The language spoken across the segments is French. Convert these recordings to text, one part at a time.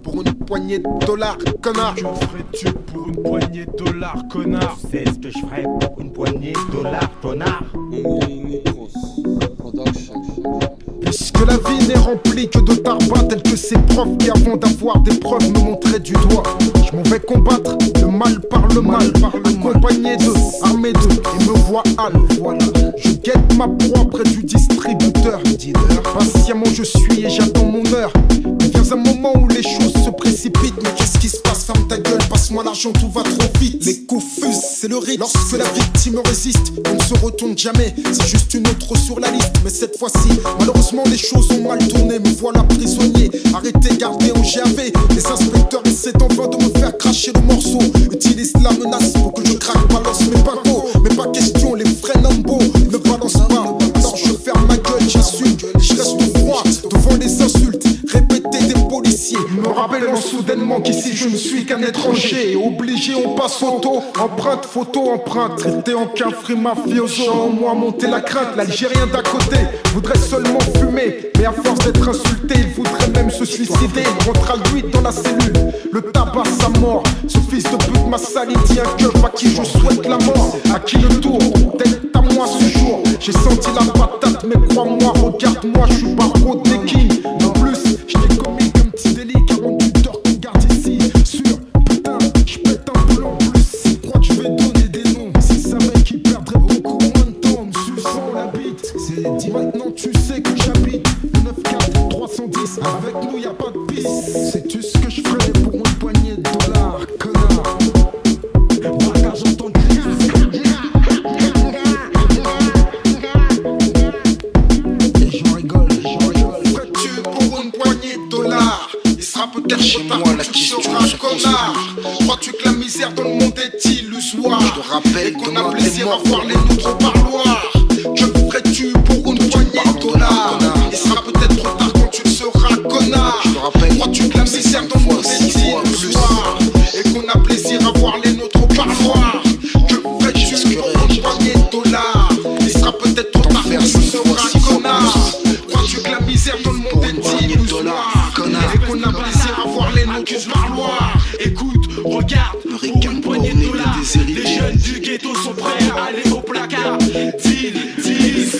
Pour une poignée de dollars, connard. Que ferais-tu pour une poignée de dollars, connard? C'est ce que je ferais pour une poignée de dollars, connard. Puisque la vie n'est remplie que de tarbas tels que ces profs qui avant d'avoir des preuves me montraient du doigt. Je m'en vais combattre le mal par le mal, accompagné d'eux, armé d'eux, et me voilà. Je guette ma proie près du distributeur. Patiemment je suis et j'attends mon heure. Mais vient un moment où les choses se précipitent. Mais qu'est-ce qui se passe? Ferme ta gueule, passe-moi l'argent, tout va trop vite. Les coups fusent, c'est le rythme. Lorsque la victime résiste, on ne se retourne jamais. C'est juste une autre sur la liste. Mais cette fois-ci, malheureusement les choses ont mal tourné. Me voilà prisonnier, arrêté, gardé au GAV. Les inspecteurs essaient en vain de me faire cracher le morceau. Utilisent la menace pour que je craque, balance mes pingos. Mais pas question, les vrais Nambo ne balancent pas. Alors je ferme ma gueule, j'assume. Je reste froid devant les insultes répétées des policiers, me rappelant soudainement qu'ici je ne suis qu'un étranger. Obligé, on passe auto, empreinte, photo, empreinte. Traité en qu'un free mafioso, en moi monter la crainte. L'Algérien d'à côté voudrait seulement fumer, mais à force d'être insulté, il voudrait même se suicider. Il rentre à lui dans la cellule, le tabac sa mort. Ce fils de pute m'a sali, dit un keuf à qui je souhaite la mort. À qui le tour, peut-être à moi ce jour. J'ai senti la patate, mais crois-moi, regarde-moi, je suis barreau des kings. En plus, je t'ai commis un petit délit, 48 heures qu'on garde ici. Sûr, putain, je pète un peu en plus. Si crois que je vais donner des noms, si ça mec qui perdrait beaucoup moins de temps en me suçant la bite. C'est dit maintenant, tu sais que j'habite le 94 310. Avec nous, y'a pas de piste. Sais-tu ce que je ferais pour une poignée de dollars, connard? Voilà, j'entends le cri. Il sera peut-être chez moi la question, connard. Crois-tu que la misère dans le monde est illusoire? Je te rappelle et qu'on a plaisir à voir les nôtres au parloir. Que ferais-tu pour une poignée de dollars? Il sera peut-être trop tard quand tu le seras, connard. Je te rappelle. Crois-tu que la misère dans le monde est illusoire et qu'on a plaisir à voir les nôtres au parloir? Que ferais-tu pour une poignée de dollars? Il sera peut-être trop tard quand tu le seras, connard. Crois-tu que la misère dans le monde est illusoire et qu'on a plaisir à voir les noms du parloir? Écoute, regarde, pour une poignée de dollars, les jeunes du ghetto sont prêts à aller au placard. Deal, bis,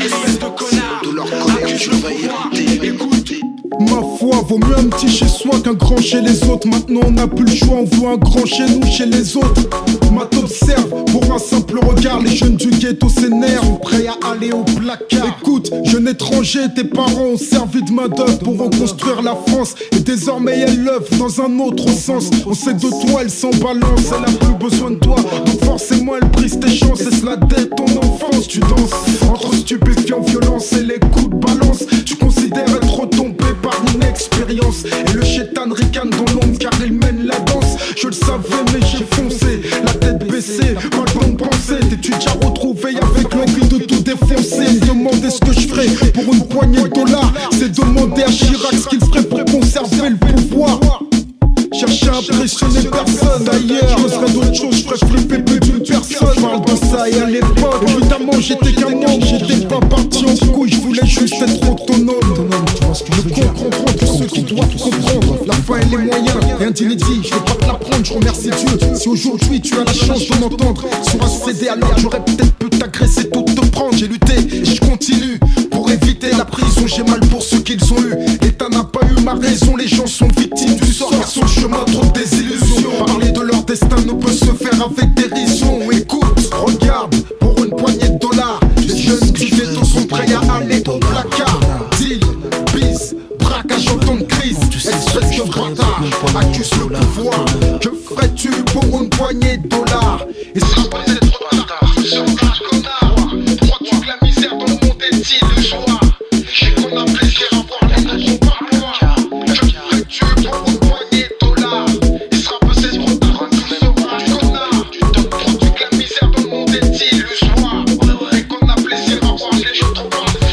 espèce de connard. De leur colère, tu vas hériter. Écoute, ma foi, vaut mieux un petit chez soi qu'un grand chez les autres. Maintenant on n'a plus le choix, on veut un grand chez nous, chez les autres. Ma t'observe, pour un simple regard, les jeunes du ghetto s'énervent, prêts à aller au placard. Écoute, jeune étranger, tes parents ont servi de main d'œuvre pour reconstruire la France. Et désormais elle l'œuvre dans un autre sens. On sait de toi, elle s'en balance, elle a plus besoin de toi. Donc forcément elle brise tes chances, et cela dès ton enfance. Tu danses entre stupéfiants, violence et les coups de balance. Tu considères être retombé par une expérience. Et le chétan ricane dans l'ombre car il mène la danse. Je le savais mais j'ai foncé, la tête baissée, pas le temps de penser. T'es-tu déjà retrouvé avec l'envie de tout défoncer? Me demander ce que je ferais pour une poignée de dollars, c'est demander à Chirac ce qu'il ferait pour conserver le pouvoir. Chercher à impressionner personne. D'ailleurs, j'oserais d'autres choses, je ferais flipper plus d'une personne. Je parle de ça et à l'époque, évidemment j'étais qu'un homme. J'étais pas parti en couille, je voulais juste être autonome. Je comprends tous ceux qui doivent comprendre la fin et les moyens, rien d'inédit, je vais pas te l'apprendre, je remercie Dieu. Si aujourd'hui tu as la chance de m'entendre sur un CD, alors j'aurais peut-être pu t'agresser, tout te prendre. J'ai lutté et je continue pour éviter la prison. J'ai mal pour ceux qu'ils ont eu, l'État n'a pas eu ma raison. Les gens sont victimes du sort, car sur le chemin trop de désillusions. Parler de leur destin ne peut se faire avec dérision. Écoute, regarde, pour une poignée de dollars, les jeunes du ghetto sont prêts à aller au placard. Deal, bis, braquage en temps de crise, espèce de bâtard, accuse le pouvoir. Que ferais-tu pour une poignée de dollars? Et ça peut être trop tard, tu seras connard. Crois-tu que la misère dans le monde est illusoire et qu'on a plaisir à voir les nôtres au parloir? Que ferais-tu pour une poignée de dollars? Il sera peut-être trop tard, tu seras connard. Crois-tu que la misère dans le monde est illusoire et qu'on a plaisir à voir les autres au parloir?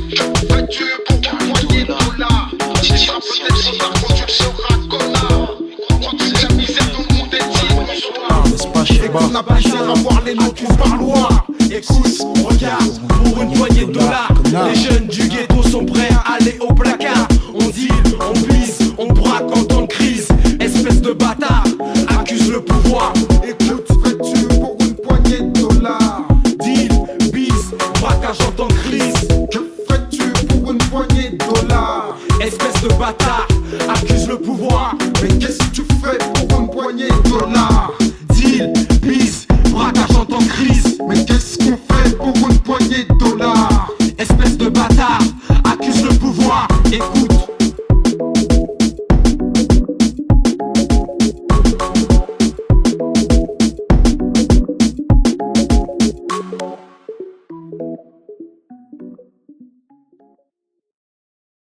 Que ferais-tu pour une poignée de dollars? Il sera peut-être trop tard quand tu le seras, connard. Crois-tu que la misère dans le monde est illusoire et qu'on a plaisir à voir les nôtres au parloir? écoute, regarde, pour une poignée de dollars, les jeunes